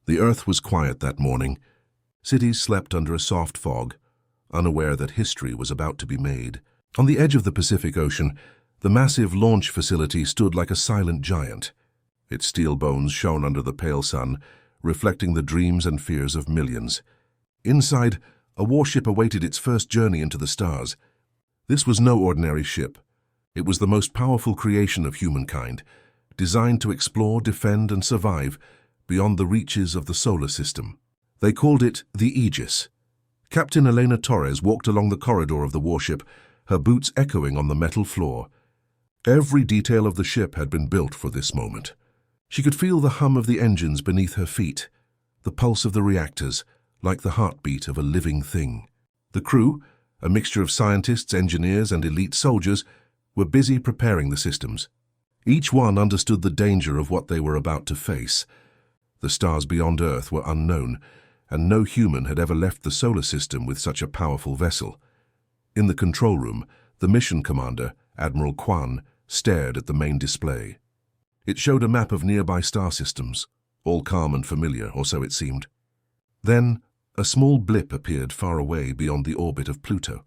The earth was quiet that morning. Cities slept under a soft fog, unaware that history was about to be made. On the edge of the Pacific Ocean, the massive launch facility stood like a silent giant. Its steel bones shone under the pale sun, reflecting the dreams and fears of millions. Inside, a warship awaited its first journey into the stars. This was no ordinary ship. It was the most powerful creation of humankind, designed to explore, defend, and survive beyond the reaches of the solar system. They called it the Aegis. Captain Elena Torres walked along the corridor of the warship, her boots echoing on the metal floor. Every detail of the ship had been built for this moment. She could feel the hum of the engines beneath her feet, the pulse of the reactors, like the heartbeat of a living thing. The crew, a mixture of scientists, engineers, and elite soldiers, were busy preparing the systems. Each one understood the danger of what they were about to face. The stars beyond Earth were unknown, and no human had ever left the solar system with such a powerful vessel. In the control room, the mission commander, Admiral Kwan, stared at the main display. It showed a map of nearby star systems, all calm and familiar, or so it seemed. Then, a small blip appeared far away beyond the orbit of Pluto.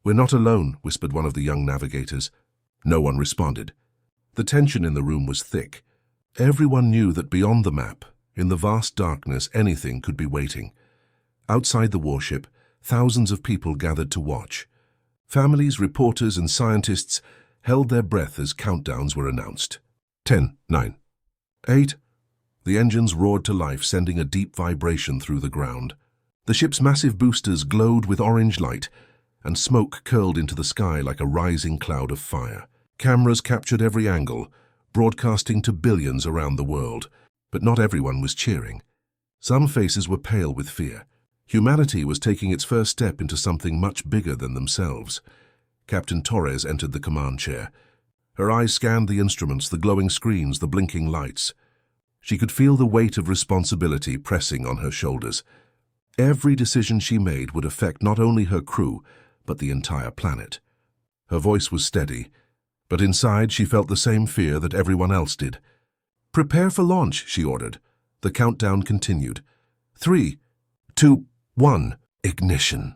"We're not alone," whispered one of the young navigators. No one responded. The tension in the room was thick. Everyone knew that beyond the map, in the vast darkness, anything could be waiting. Outside the warship, thousands of people gathered to watch. Families, reporters, and scientists held their breath as countdowns were announced. 10, 9, 8. The engines roared to life, sending a deep vibration through the ground. The ship's massive boosters glowed with orange light, and smoke curled into the sky like a rising cloud of fire. Cameras captured every angle, broadcasting to billions around the world. But not everyone was cheering. Some faces were pale with fear. Humanity was taking its first step into something much bigger than themselves. Captain Torres entered the command chair. Her eyes scanned the instruments, the glowing screens, the blinking lights. She could feel the weight of responsibility pressing on her shoulders. Every decision she made would affect not only her crew, but the entire planet. Her voice was steady, but inside she felt the same fear that everyone else did. "Prepare for launch," she ordered. The countdown continued. 3, 2, 1, ignition.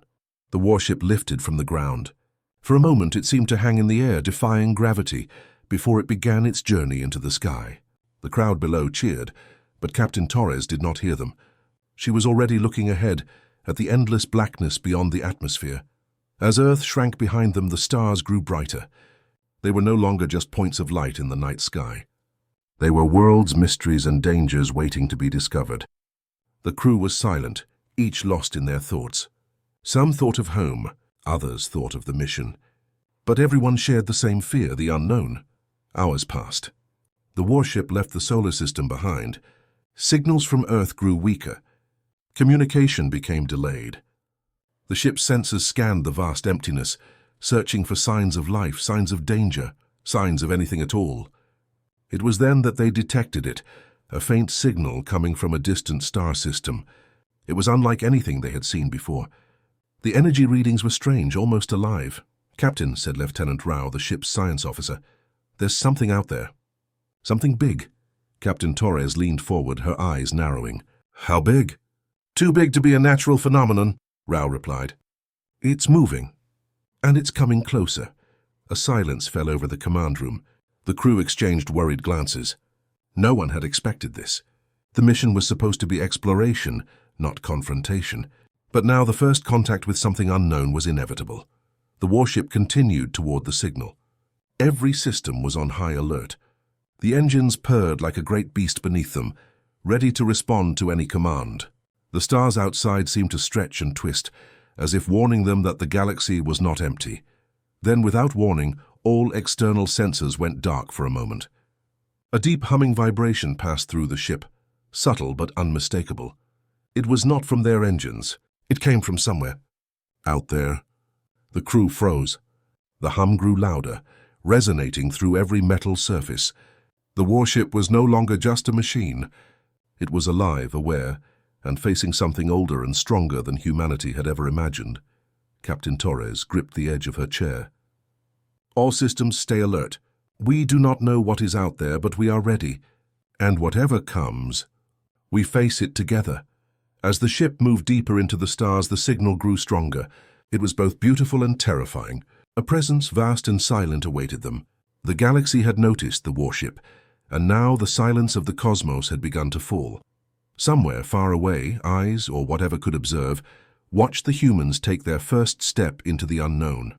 The warship lifted from the ground. For a moment it seemed to hang in the air, defying gravity, before it began its journey into the sky. The crowd below cheered, but Captain Torres did not hear them. She was already looking ahead, at the endless blackness beyond the atmosphere. As Earth shrank behind them, the stars grew brighter. They were no longer just points of light in the night sky. They were worlds, mysteries, and dangers waiting to be discovered. The crew was silent, each lost in their thoughts. Some thought of home, others thought of the mission. But everyone shared the same fear, the unknown. Hours passed. The warship left the solar system behind. Signals from Earth grew weaker. Communication became delayed. The ship's sensors scanned the vast emptiness, searching for signs of life, signs of danger, signs of anything at all. It was then that they detected it, a faint signal coming from a distant star system. It was unlike anything they had seen before. The energy readings were strange, almost alive. "Captain," said Lieutenant Rao, the ship's science officer, "there's something out there. Something big." Captain Torres leaned forward, her eyes narrowing. "How big?" "Too big to be a natural phenomenon," Rao replied. "It's moving, and it's coming closer." A silence fell over the command room. The crew exchanged worried glances. No one had expected this. The mission was supposed to be exploration, not confrontation. But now the first contact with something unknown was inevitable. The warship continued toward the signal. Every system was on high alert. The engines purred like a great beast beneath them, ready to respond to any command. The stars outside seemed to stretch and twist, as if warning them that the galaxy was not empty. Then, without warning, all external sensors went dark for a moment. A deep humming vibration passed through the ship, subtle but unmistakable. It was not from their engines. It came from somewhere. Out there. The crew froze. The hum grew louder, resonating through every metal surface. The warship was no longer just a machine. It was alive, aware, and facing something older and stronger than humanity had ever imagined. Captain Torres gripped the edge of her chair. "All systems stay alert. We do not know what is out there, but we are ready. And whatever comes, We face it together. As the ship moved deeper into the stars, the signal grew stronger. It was both beautiful and terrifying. A presence vast and silent awaited them. The galaxy had noticed the warship, and now the silence of the cosmos had begun to fall. Somewhere far away, eyes, or whatever could observe, watched the humans take their first step into the unknown.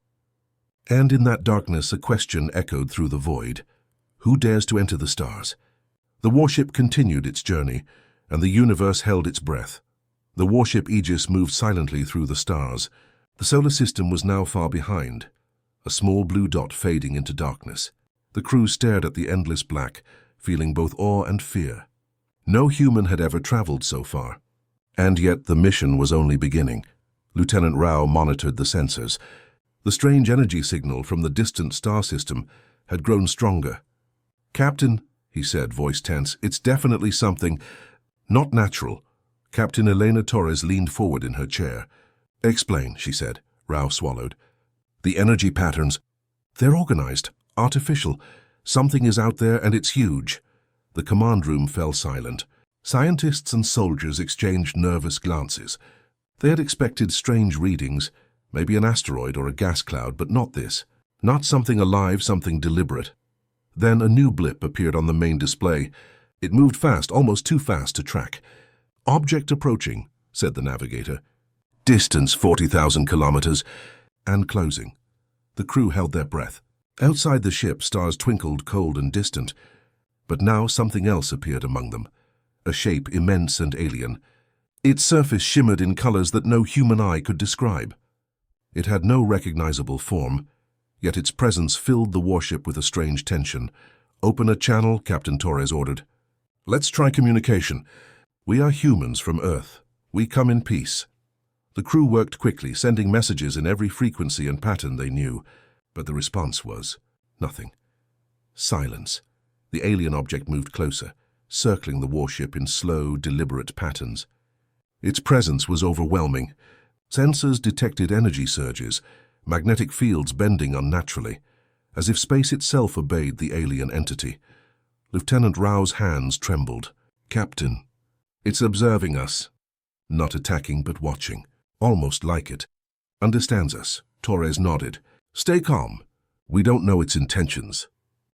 And in that darkness a question echoed through the void. Who dares to enter the stars? The warship continued its journey, and the universe held its breath. The warship Aegis moved silently through the stars. The solar system was now far behind, a small blue dot fading into darkness. The crew stared at the endless black, feeling both awe and fear. No human had ever traveled so far. And yet the mission was only beginning. Lieutenant Rao monitored the sensors. The strange energy signal from the distant star system had grown stronger. "Captain," he said, voice tense, "it's definitely something not natural." Captain Elena Torres leaned forward in her chair. "Explain," she said. Rao swallowed. "The energy patterns, they're organized, artificial. Something is out there and it's huge." The command room fell silent. Scientists and soldiers exchanged nervous glances. They had expected strange readings, maybe an asteroid or a gas cloud, but not this. Not something alive, something deliberate. Then a new blip appeared on the main display. It moved fast, almost too fast to track. "Object approaching," said the navigator. "Distance 40,000 kilometers," and closing. The crew held their breath. Outside the ship, stars twinkled cold and distant. But now something else appeared among them. A shape immense and alien. Its surface shimmered in colors that no human eye could describe. It had no recognizable form, yet its presence filled the warship with a strange tension. "Open a channel," Captain Torres ordered. "Let's try communication. We are humans from Earth. We come in peace." The crew worked quickly, sending messages in every frequency and pattern they knew, but the response was nothing. Silence. The alien object moved closer, circling the warship in slow, deliberate patterns. Its presence was overwhelming. Sensors detected energy surges, magnetic fields bending unnaturally, as if space itself obeyed the alien entity. Lieutenant Rao's hands trembled. "Captain, it's observing us. Not attacking, but watching. Almost like it. Understands us." Torres nodded. "Stay calm. We don't know its intentions.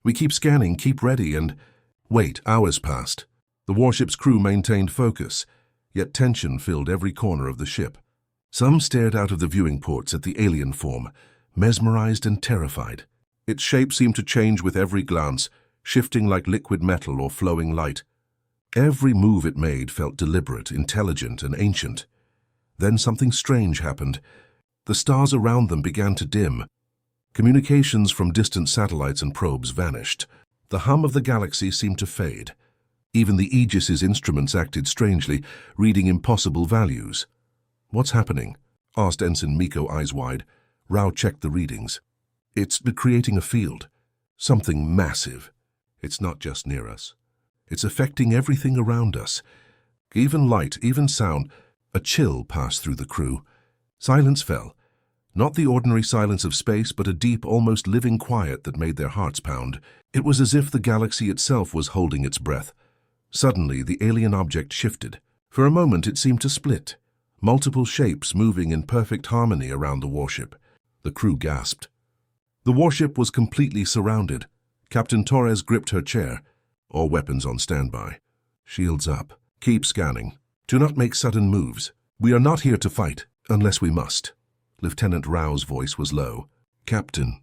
We keep scanning, keep ready, and..." Wait, hours passed. The warship's crew maintained focus, yet tension filled every corner of the ship. Some stared out of the viewing ports at the alien form, mesmerized and terrified. Its shape seemed to change with every glance, shifting like liquid metal or flowing light. Every move it made felt deliberate, intelligent, and ancient. Then something strange happened. The stars around them began to dim. Communications from distant satellites and probes vanished. The hum of the galaxy seemed to fade. Even the Aegis's instruments acted strangely, reading impossible values. "What's happening?" asked Ensign Miko, eyes wide. Rao checked the readings. "It's creating a field. Something massive. It's not just near us. It's affecting everything around us. Even light, even sound." A chill passed through the crew. Silence fell. Not the ordinary silence of space, but a deep, almost living quiet that made their hearts pound. It was as if the galaxy itself was holding its breath. Suddenly, the alien object shifted. For a moment, it seemed to split, multiple shapes moving in perfect harmony around the warship. The crew gasped. The warship was completely surrounded. Captain Torres gripped her chair. All weapons on standby. "Shields up. Keep scanning. Do not make sudden moves. We are not here to fight, unless we must." Lieutenant Rao's voice was low. "Captain,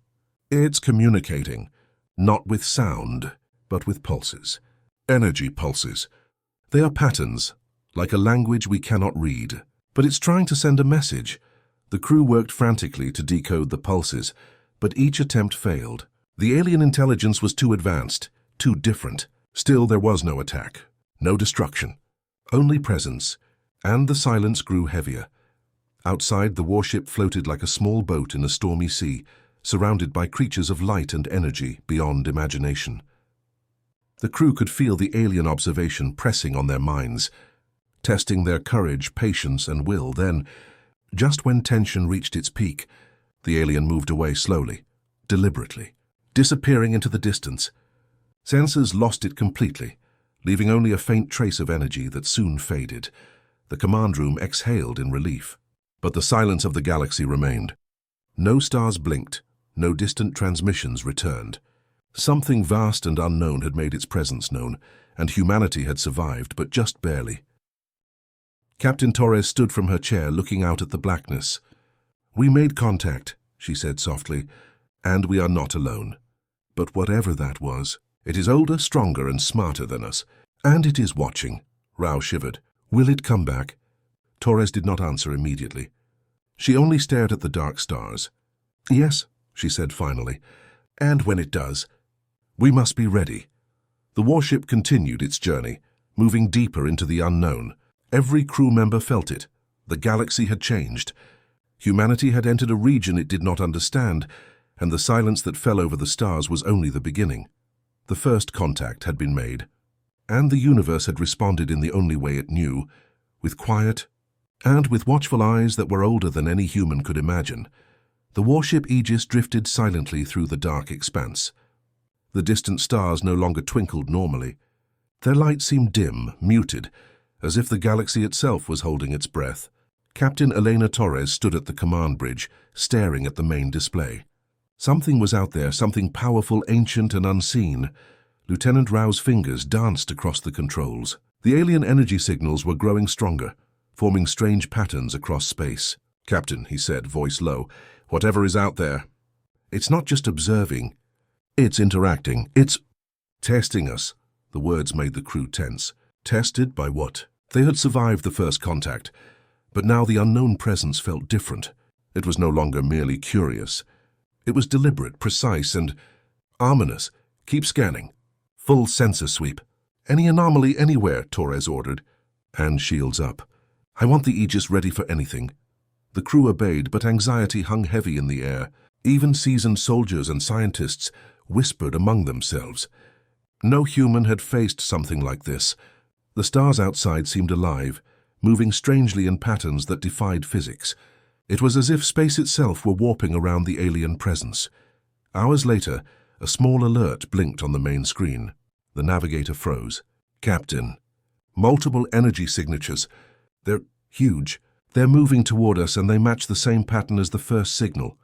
it's communicating, not with sound, but with pulses. Energy pulses. They are patterns, like a language we cannot read. But it's trying to send a message." The crew worked frantically to decode the pulses, but each attempt failed. The alien intelligence was too advanced, too different. Still, there was no attack, no destruction. Only presence, and the silence grew heavier. Outside, the warship floated like a small boat in a stormy sea, surrounded by creatures of light and energy beyond imagination. The crew could feel the alien observation pressing on their minds, testing their courage, patience, and will. Then, just when tension reached its peak, the alien moved away slowly, deliberately, disappearing into the distance. Sensors lost it completely, leaving only a faint trace of energy that soon faded. The command room exhaled in relief. But the silence of the galaxy remained. No stars blinked, no distant transmissions returned. Something vast and unknown had made its presence known, and humanity had survived, but just barely. Captain Torres stood from her chair, looking out at the blackness. "We made contact," she said softly, "and we are not alone. But whatever that was, it is older, stronger, and smarter than us. And it is watching." Rao shivered. "Will it come back?" Torres did not answer immediately. She only stared at the dark stars. "Yes," she said finally, "and when it does, we must be ready." The warship continued its journey, moving deeper into the unknown. Every crew member felt it. The galaxy had changed. Humanity had entered a region it did not understand, and the silence that fell over the stars was only the beginning. The first contact had been made, and the universe had responded in the only way it knew, with quiet and with watchful eyes that were older than any human could imagine. The warship Aegis drifted silently through the dark expanse. The distant stars no longer twinkled normally. Their light seemed dim, muted, as if the galaxy itself was holding its breath. Captain Elena Torres stood at the command bridge, staring at the main display. Something was out there, something powerful, ancient, and unseen. Lieutenant Rao's fingers danced across the controls. The alien energy signals were growing stronger, forming strange patterns across space. "Captain," he said, voice low, "whatever is out there, it's not just observing. It's interacting. It's testing us." The words made the crew tense. Tested by what? They had survived the first contact, but now the unknown presence felt different. It was no longer merely curious. It was deliberate, precise, and ominous. "Keep scanning. Full sensor sweep. Any anomaly anywhere," Torres ordered. "Hand shields up. I want the Aegis ready for anything." The crew obeyed, but anxiety hung heavy in the air. Even seasoned soldiers and scientists whispered among themselves. No human had faced something like this. The stars outside seemed alive, moving strangely in patterns that defied physics. It was as if space itself were warping around the alien presence. Hours later, a small alert blinked on the main screen. The navigator froze. "Captain, multiple energy signatures. They're huge. They're moving toward us, and they match the same pattern as the first signal."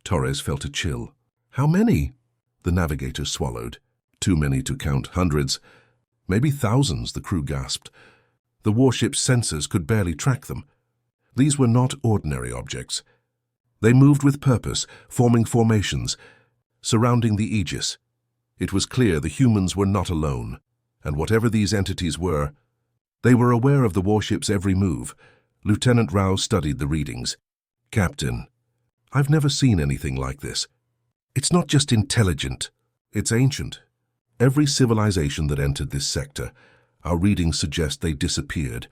Torres felt a chill. "How many?" The navigator swallowed. "Too many to count. Hundreds. Maybe thousands," the crew gasped. The warship's sensors could barely track them. These were not ordinary objects. They moved with purpose, forming formations, surrounding the Aegis. It was clear the humans were not alone, and whatever these entities were, they were aware of the warship's every move. Lieutenant Rao studied the readings. "Captain, I've never seen anything like this. It's not just intelligent, it's ancient. Every civilization that entered this sector, our readings suggest they disappeared.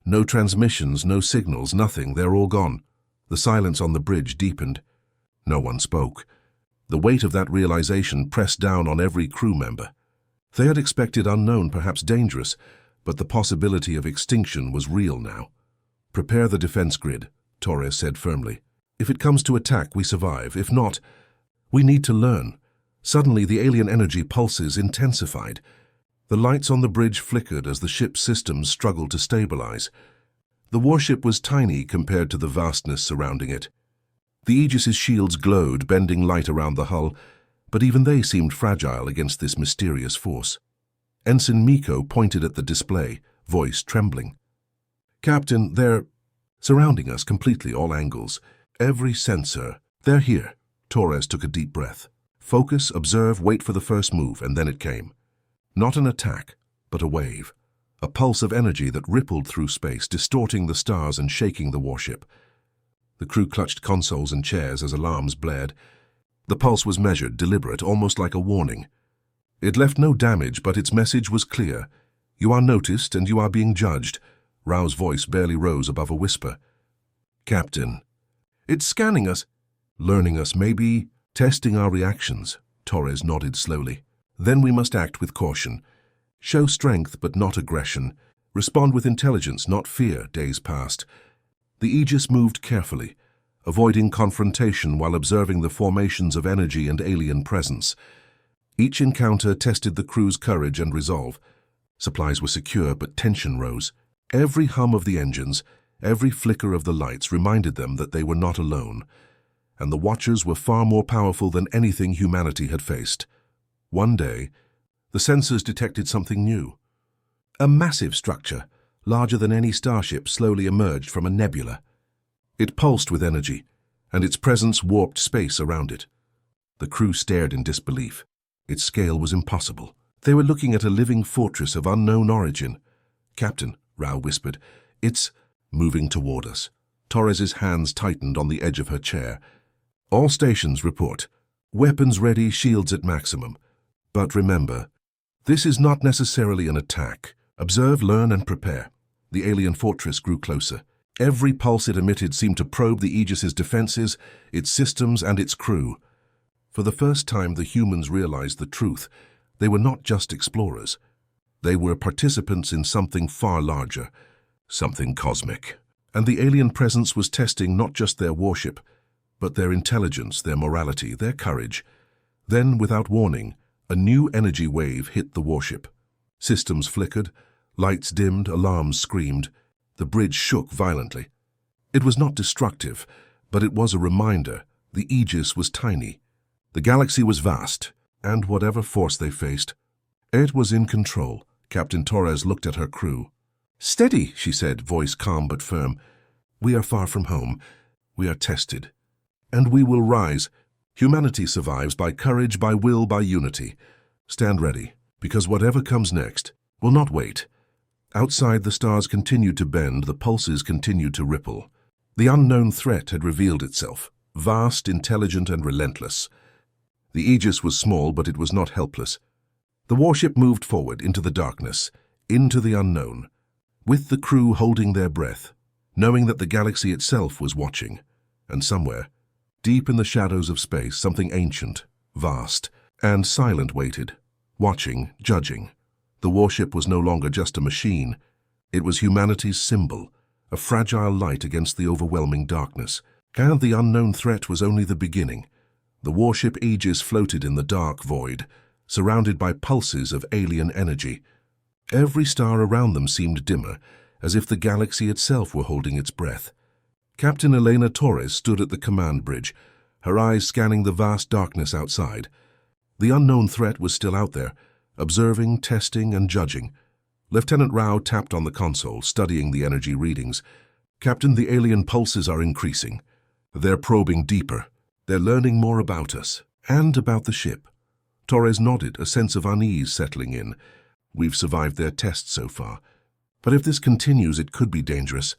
No transmissions, no signals, nothing. They're all gone." The silence on the bridge deepened. No one spoke. The weight of that realization pressed down on every crew member. They had expected unknown, perhaps dangerous, but the possibility of extinction was real now. "Prepare the defense grid," Torres said firmly. "If it comes to attack, we survive. If not, we need to learn." Suddenly, the alien energy pulses intensified. The lights on the bridge flickered as the ship's systems struggled to stabilize. The warship was tiny compared to the vastness surrounding it. The Aegis's shields glowed, bending light around the hull, but even they seemed fragile against this mysterious force. Ensign Miko pointed at the display, voice trembling. "Captain, they're surrounding us completely, all angles. Every sensor. They're here." Torres took a deep breath. Focus, observe, wait for the first move, and then it came. Not an attack, but a wave. A pulse of energy that rippled through space, distorting the stars and shaking the warship. The crew clutched consoles and chairs as alarms blared. The pulse was measured, deliberate, almost like a warning. It left no damage, but its message was clear. "You are noticed and you are being judged." Rao's voice barely rose above a whisper. "Captain, it's scanning us. Learning us, maybe testing our reactions." Torres nodded slowly. "Then we must act with caution. Show strength, but not aggression. Respond with intelligence, not fear." Days passed. The Aegis moved carefully, avoiding confrontation while observing the formations of energy and alien presence. Each encounter tested the crew's courage and resolve. Supplies were secure, but tension rose. Every hum of the engines, every flicker of the lights reminded them that they were not alone, and the Watchers were far more powerful than anything humanity had faced. One day, the sensors detected something new. A massive structure, larger than any starship, slowly emerged from a nebula. It pulsed with energy, and its presence warped space around it. The crew stared in disbelief. Its scale was impossible. They were looking at a living fortress of unknown origin. "Captain," Rao whispered, "it's moving toward us." Torres's hands tightened on the edge of her chair. "All stations report. Weapons ready, shields at maximum. But remember, this is not necessarily an attack. Observe, learn, and prepare." The alien fortress grew closer. Every pulse it emitted seemed to probe the Aegis's defenses, its systems, and its crew. For the first time, the humans realized the truth. They were not just explorers. They were participants in something far larger, something cosmic. And the alien presence was testing not just their warship, but their intelligence, their morality, their courage. Then, without warning, a new energy wave hit the warship. Systems flickered, lights dimmed, alarms screamed. The bridge shook violently. It was not destructive, but it was a reminder. The Aegis was tiny. The galaxy was vast, and whatever force they faced, it was in control. Captain Torres looked at her crew. "Steady," she said, voice calm but firm. "We are far from home. We are tested. And we will rise. Humanity survives by courage, by will, by unity. Stand ready, because whatever comes next will not wait." Outside, the stars continued to bend, the pulses continued to ripple. The unknown threat had revealed itself, vast, intelligent, and relentless. The Aegis was small, but it was not helpless. The warship moved forward into the darkness, into the unknown, with the crew holding their breath, knowing that the galaxy itself was watching. And somewhere, deep in the shadows of space, something ancient, vast, and silent waited, watching, judging. The warship was no longer just a machine. It was humanity's symbol, a fragile light against the overwhelming darkness. And the unknown threat was only the beginning. The warship Aegis floated in the dark void, surrounded by pulses of alien energy. Every star around them seemed dimmer, as if the galaxy itself were holding its breath. Captain Elena Torres stood at the command bridge, her eyes scanning the vast darkness outside. The unknown threat was still out there, observing, testing, and judging. Lieutenant Rao tapped on the console, studying the energy readings. "Captain, the alien pulses are increasing. They're probing deeper. They're learning more about us, and about the ship." Torres nodded, a sense of unease settling in. "We've survived their tests so far. But if this continues, it could be dangerous.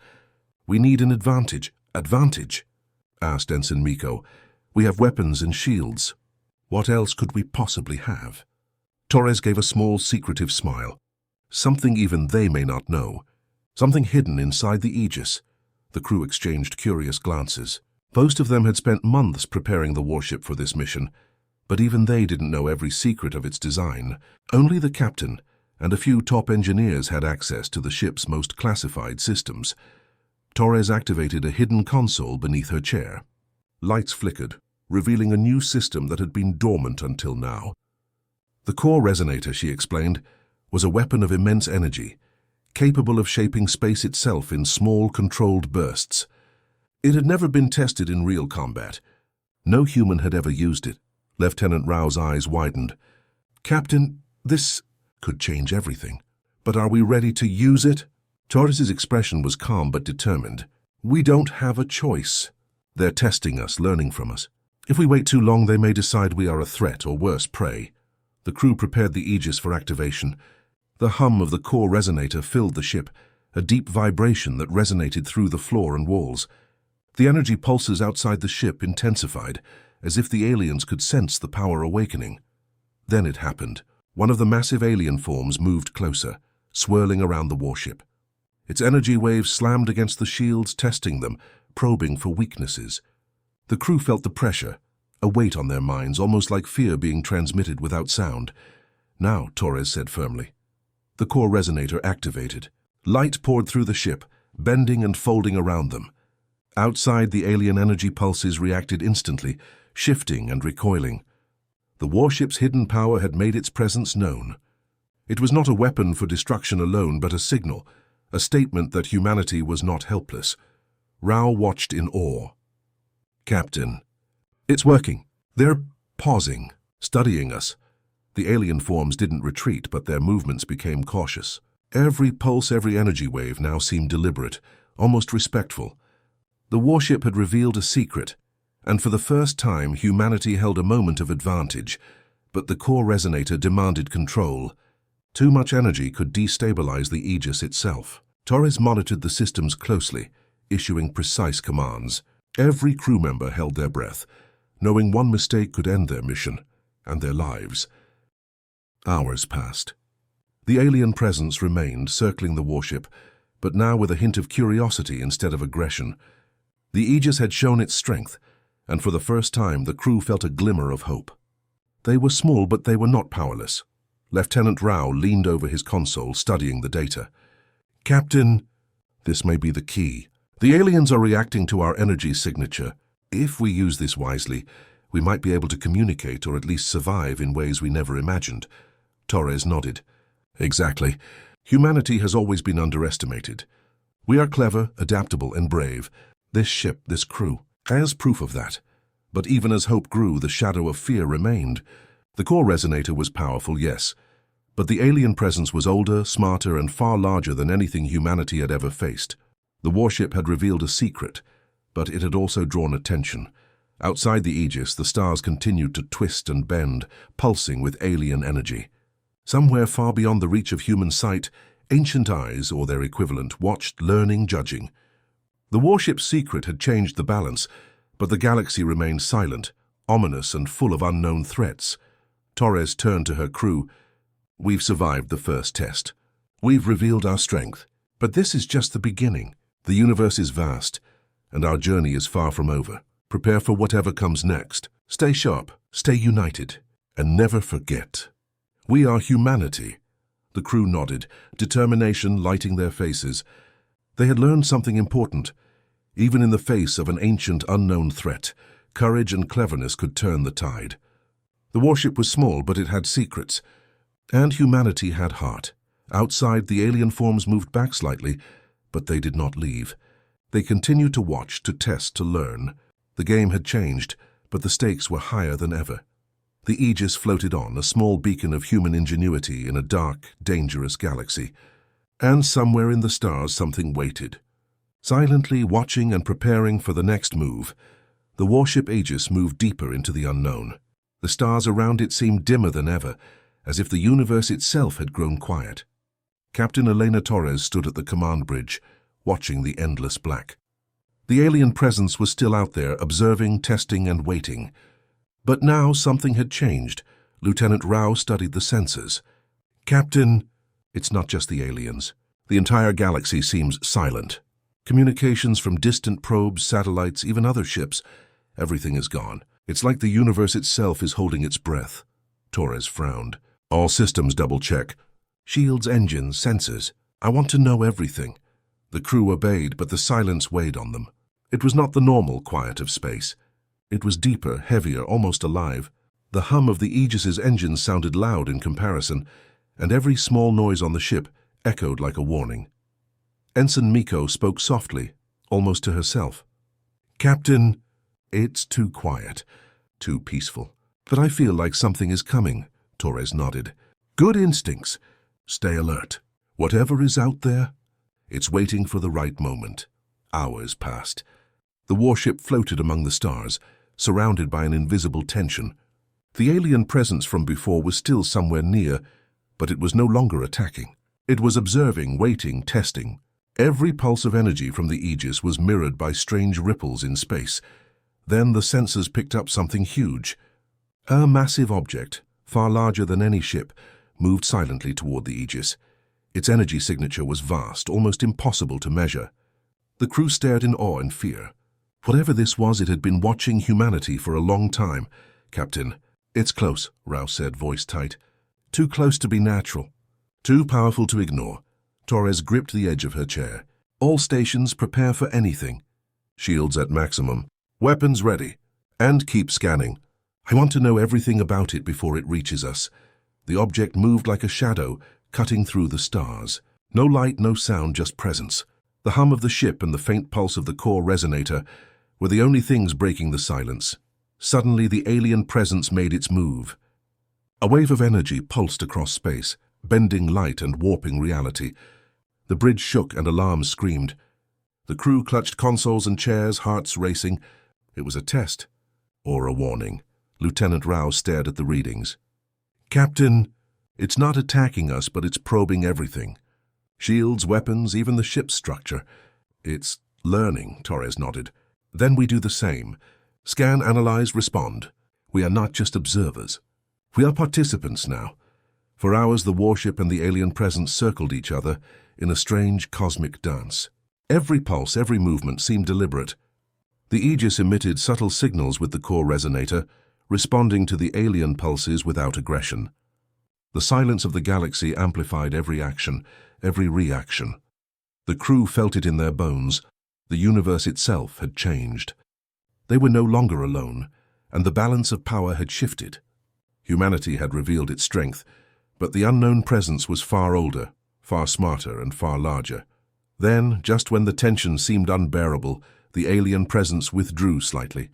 We need an advantage." "Advantage?" asked Ensign Miko. "We have weapons and shields. What else could we possibly have?" Torres gave a small, secretive smile. "Something even they may not know. Something hidden inside the Aegis." The crew exchanged curious glances. Most of them had spent months preparing the warship for this mission, but even they didn't know every secret of its design. Only the captain and a few top engineers had access to the ship's most classified systems. Torres activated a hidden console beneath her chair. Lights flickered, revealing a new system that had been dormant until now. The core resonator, she explained, was a weapon of immense energy, capable of shaping space itself in small, controlled bursts. It had never been tested in real combat. No human had ever used it. Lieutenant Rao's eyes widened. "Captain, this could change everything. But are we ready to use it?" Torres's expression was calm but determined. "We don't have a choice. They're testing us, learning from us. If we wait too long, they may decide we are a threat or worse, prey." The crew prepared the Aegis for activation. The hum of the core resonator filled the ship, a deep vibration that resonated through the floor and walls. The energy pulses outside the ship intensified, as if the aliens could sense the power awakening. Then it happened. One of the massive alien forms moved closer, swirling around the warship. Its energy waves slammed against the shields, testing them, probing for weaknesses. The crew felt the pressure, a weight on their minds, almost like fear being transmitted without sound. "Now," Torres said firmly. The core resonator activated. Light poured through the ship, bending and folding around them. Outside, the alien energy pulses reacted instantly, shifting and recoiling. The warship's hidden power had made its presence known. It was not a weapon for destruction alone, but a signal, a statement that humanity was not helpless. Rao watched in awe. "Captain, it's working. They're pausing, studying us." The alien forms didn't retreat, but their movements became cautious. Every pulse, every energy wave now seemed deliberate, almost respectful. The warship had revealed a secret, and for the first time humanity held a moment of advantage, but the core resonator demanded control. Too much energy could destabilize the Aegis itself. Torres monitored the systems closely, issuing precise commands. Every crew member held their breath, knowing one mistake could end their mission and their lives. Hours passed. The alien presence remained, circling the warship, but now with a hint of curiosity instead of aggression. The Aegis had shown its strength, and for the first time the crew felt a glimmer of hope. They were small, but they were not powerless. Lieutenant Rao leaned over his console, studying the data. "Captain, this may be the key. The aliens are reacting to our energy signature. If we use this wisely, we might be able to communicate or at least survive in ways we never imagined." Torres nodded. "Exactly. Humanity has always been underestimated. We are clever, adaptable, and brave. This ship, this crew, has proof of that. But even as hope grew, the shadow of fear remained. The core resonator was powerful, yes, but the alien presence was older, smarter, and far larger than anything humanity had ever faced. The warship had revealed a secret, but it had also drawn attention. Outside the Aegis, the stars continued to twist and bend, pulsing with alien energy. Somewhere far beyond the reach of human sight, ancient eyes, or their equivalent, watched, learning, judging. The warship's secret had changed the balance, but the galaxy remained silent, ominous, and full of unknown threats. Torres turned to her crew. "We've survived the first test. We've revealed our strength. But this is just the beginning. The universe is vast, and our journey is far from over. Prepare for whatever comes next. Stay sharp, stay united, and never forget. We are humanity." The crew nodded, determination lighting their faces. They had learned something important. Even in the face of an ancient, unknown threat, courage and cleverness could turn the tide. The warship was small, but it had secrets. And humanity had heart. Outside, the alien forms moved back slightly, but they did not leave. They continued to watch, to test, to learn. The game had changed, but the stakes were higher than ever. The Aegis floated on, a small beacon of human ingenuity in a dark, dangerous galaxy. And somewhere in the stars something waited. Silently watching and preparing for the next move, the warship Aegis moved deeper into the unknown. The stars around it seemed dimmer than ever, as if the universe itself had grown quiet. Captain Elena Torres stood at the command bridge, watching the endless black. The alien presence was still out there, observing, testing, and waiting. But now something had changed. Lieutenant Rao studied the sensors. "Captain, it's not just the aliens. The entire galaxy seems silent. Communications from distant probes, satellites, even other ships, everything is gone. It's like the universe itself is holding its breath." Torres frowned. "All systems double-check. Shields, engines, sensors. I want to know everything." The crew obeyed, but the silence weighed on them. It was not the normal quiet of space. It was deeper, heavier, almost alive. The hum of the Aegis's engines sounded loud in comparison, and every small noise on the ship echoed like a warning. Ensign Miko spoke softly, almost to herself. "Captain, it's too quiet, too peaceful. But I feel like something is coming." Torres nodded. "Good instincts. Stay alert. Whatever is out there, it's waiting for the right moment." Hours passed. The warship floated among the stars, surrounded by an invisible tension. The alien presence from before was still somewhere near, but it was no longer attacking. It was observing, waiting, testing. Every pulse of energy from the Aegis was mirrored by strange ripples in space. Then the sensors picked up something huge. A massive object, far larger than any ship, moved silently toward the Aegis. Its energy signature was vast, almost impossible to measure. The crew stared in awe and fear. Whatever this was, it had been watching humanity for a long time. "Captain, it's close," Rao said, voice tight. "Too close to be natural. Too powerful to ignore." Torres gripped the edge of her chair. "All stations prepare for anything. Shields at maximum. Weapons ready. And keep scanning. I want to know everything about it before it reaches us." The object moved like a shadow, cutting through the stars. No light, no sound, just presence. The hum of the ship and the faint pulse of the core resonator were the only things breaking the silence. Suddenly, the alien presence made its move. A wave of energy pulsed across space, bending light and warping reality. The bridge shook and alarms screamed. The crew clutched consoles and chairs, hearts racing. It was a test, or a warning. Lieutenant Rao stared at the readings. "Captain, it's not attacking us, but it's probing everything. Shields, weapons, even the ship's structure. It's learning," Torres nodded. "Then we do the same. Scan, analyze, respond. We are not just observers. We are participants now." For hours, the warship and the alien presence circled each other in a strange cosmic dance. Every pulse, every movement seemed deliberate. The Aegis emitted subtle signals with the core resonator, responding to the alien pulses without aggression. The silence of the galaxy amplified every action, every reaction. The crew felt it in their bones. The universe itself had changed. They were no longer alone, and the balance of power had shifted. Humanity had revealed its strength, but the unknown presence was far older, far smarter, and far larger. Then, just when the tension seemed unbearable, the alien presence withdrew slightly.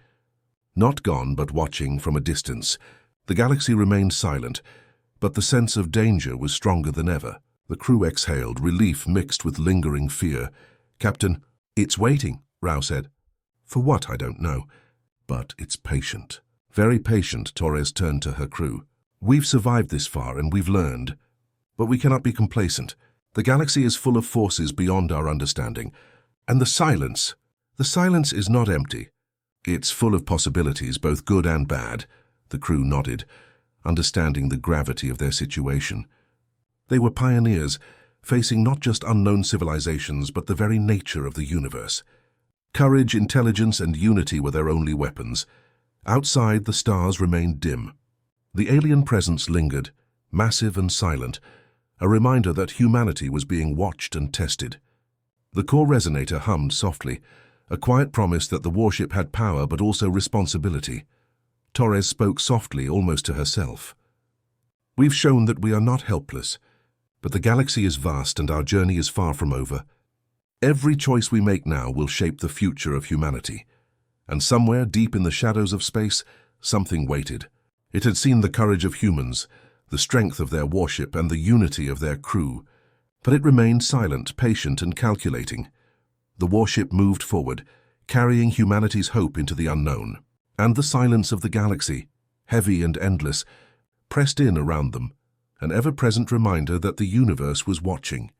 Not gone, but watching from a distance. The galaxy remained silent, but the sense of danger was stronger than ever. The crew exhaled, relief mixed with lingering fear. "Captain, it's waiting," Rao said. "For what, I don't know. But it's patient." Very patient, Torres turned to her crew. "We've survived this far and we've learned. But we cannot be complacent. The galaxy is full of forces beyond our understanding. And the silence is not empty. It's full of possibilities, both good and bad." The crew nodded, understanding the gravity of their situation. They were pioneers, facing not just unknown civilizations, but the very nature of the universe. Courage, intelligence, and unity were their only weapons. Outside, the stars remained dim. The alien presence lingered, massive and silent, a reminder that humanity was being watched and tested. The core resonator hummed softly, a quiet promise that the warship had power but also responsibility. Torres spoke softly, almost to herself. "We've shown that we are not helpless, but the galaxy is vast and our journey is far from over. Every choice we make now will shape the future of humanity." And somewhere deep in the shadows of space, something waited. It had seen the courage of humans, the strength of their warship, and the unity of their crew. But it remained silent, patient, and calculating. The warship moved forward, carrying humanity's hope into the unknown. And the silence of the galaxy, heavy and endless, pressed in around them, an ever-present reminder that the universe was watching,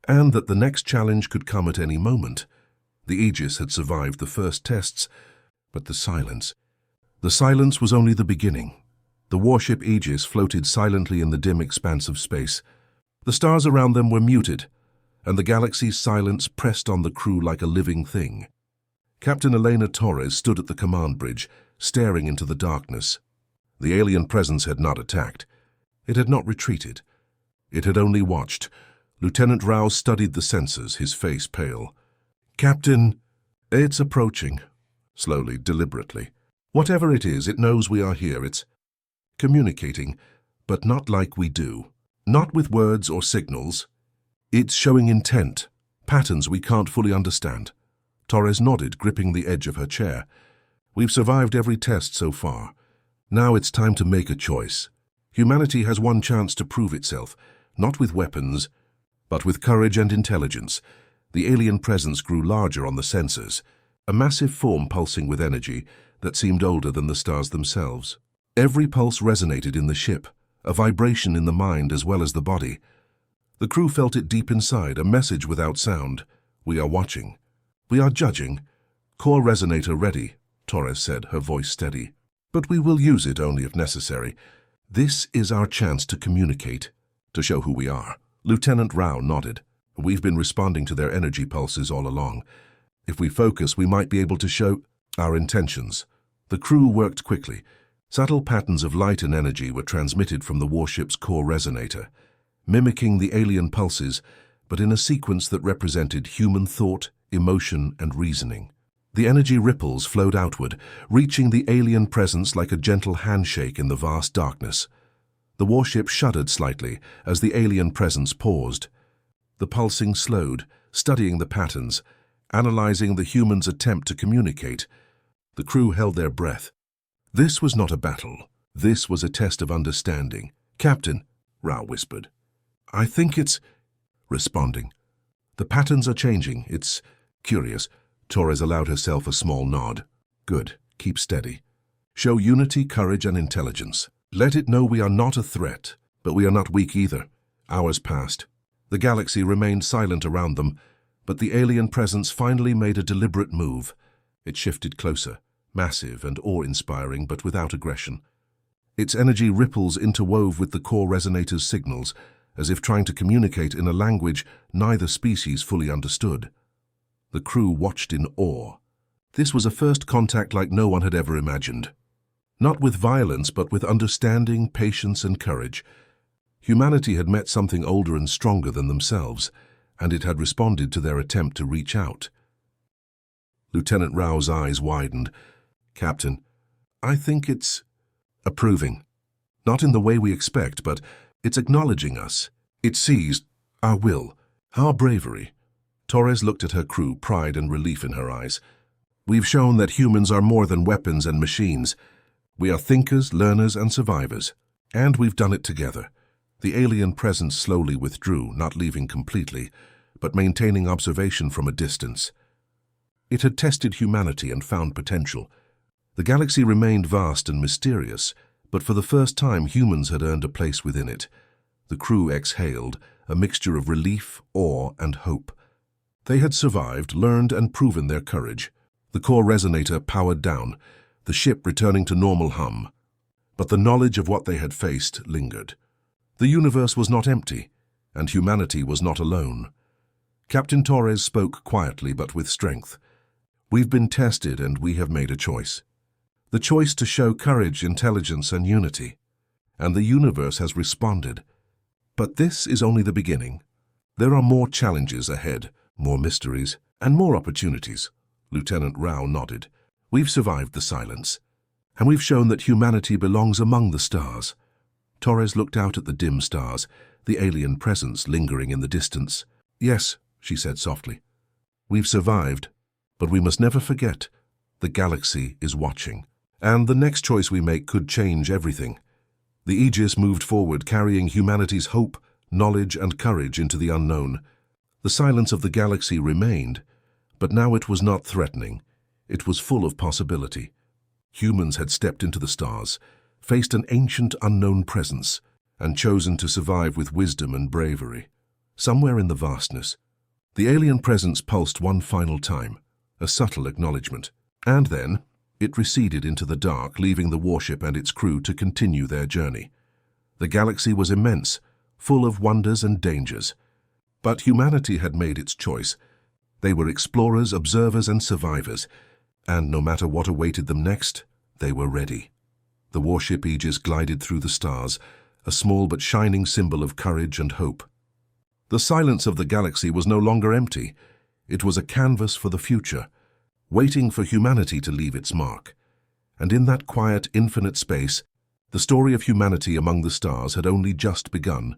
and that the next challenge could come at any moment. The Aegis had survived the first tests, but the silence was only the beginning. The warship Aegis floated silently in the dim expanse of space. The stars around them were muted, and the galaxy's silence pressed on the crew like a living thing. Captain Elena Torres stood at the command bridge, staring into the darkness. The alien presence had not attacked. It had not retreated. It had only watched. Lieutenant Rao studied the sensors, his face pale. "Captain, it's approaching." Slowly, deliberately. "Whatever it is, it knows we are here. It's communicating, but not like we do. Not with words or signals. It's showing intent, patterns we can't fully understand." Torres nodded, gripping the edge of her chair. "We've survived every test so far. Now it's time to make a choice. Humanity has one chance to prove itself, not with weapons, but with courage and intelligence." The alien presence grew larger on the sensors, a massive form pulsing with energy that seemed older than the stars themselves. Every pulse resonated in the ship, a vibration in the mind as well as the body. The crew felt it deep inside, a message without sound. "We are watching. We are judging. Core resonator ready," Torres said, her voice steady. "But we will use it only if necessary. This is our chance to communicate, to show who we are." Lieutenant Rao nodded. "We've been responding to their energy pulses all along. If we focus, we might be able to show our intentions." The crew worked quickly. Subtle patterns of light and energy were transmitted from the warship's core resonator, mimicking the alien pulses, but in a sequence that represented human thought, emotion, and reasoning. The energy ripples flowed outward, reaching the alien presence like a gentle handshake in the vast darkness. The warship shuddered slightly as the alien presence paused. The pulsing slowed, studying the patterns, analyzing the humans' attempt to communicate. The crew held their breath. This was not a battle. This was a test of understanding. "Captain," Rao whispered. "I think it's—" Responding. "The patterns are changing. It's curious." Torres allowed herself a small nod. "Good. Keep steady. Show unity, courage, and intelligence. Let it know we are not a threat, but we are not weak either." Hours passed. The galaxy remained silent around them, but the alien presence finally made a deliberate move. It shifted closer, massive and awe-inspiring, but without aggression. Its energy ripples interwove with the core resonator's signals, as if trying to communicate in a language neither species fully understood. The crew watched in awe. This was a first contact like no one had ever imagined. Not with violence, but with understanding, patience, and courage. Humanity had met something older and stronger than themselves, and it had responded to their attempt to reach out. Lieutenant Rao's eyes widened. "Captain, I think it's approving. Not in the way we expect, but it's acknowledging us. It sees our will, our bravery." Torres looked at her crew, pride and relief in her eyes. "We've shown that humans are more than weapons and machines. We are thinkers, learners, and survivors. And we've done it together." The alien presence slowly withdrew, not leaving completely, but maintaining observation from a distance. It had tested humanity and found potential. The galaxy remained vast and mysterious, but for the first time humans had earned a place within it. The crew exhaled, a mixture of relief, awe, and hope. They had survived, learned, and proven their courage. The core resonator powered down, the ship returning to normal hum. But the knowledge of what they had faced lingered. The universe was not empty, and humanity was not alone. Captain Torres spoke quietly but with strength. "We've been tested and we have made a choice. The choice to show courage, intelligence, and unity. And the universe has responded. But this is only the beginning. There are more challenges ahead, more mysteries, and more opportunities." Lieutenant Rao nodded. "We've survived the silence, and we've shown that humanity belongs among the stars." Torres looked out at the dim stars, the alien presence lingering in the distance. "Yes," she said softly. "We've survived, but we must never forget, the galaxy is watching. And the next choice we make could change everything." The Aegis moved forward, carrying humanity's hope, knowledge, and courage into the unknown. The silence of the galaxy remained, but now it was not threatening. It was full of possibility. Humans had stepped into the stars, faced an ancient unknown presence, and chosen to survive with wisdom and bravery. Somewhere in the vastness, the alien presence pulsed one final time, a subtle acknowledgement. And then, it receded into the dark, leaving the warship and its crew to continue their journey. The galaxy was immense, full of wonders and dangers. But humanity had made its choice. They were explorers, observers, and survivors, and no matter what awaited them next, they were ready. The warship Aegis glided through the stars, a small but shining symbol of courage and hope. The silence of the galaxy was no longer empty. It was a canvas for the future, waiting for humanity to leave its mark. And in that quiet, infinite space, the story of humanity among the stars had only just begun.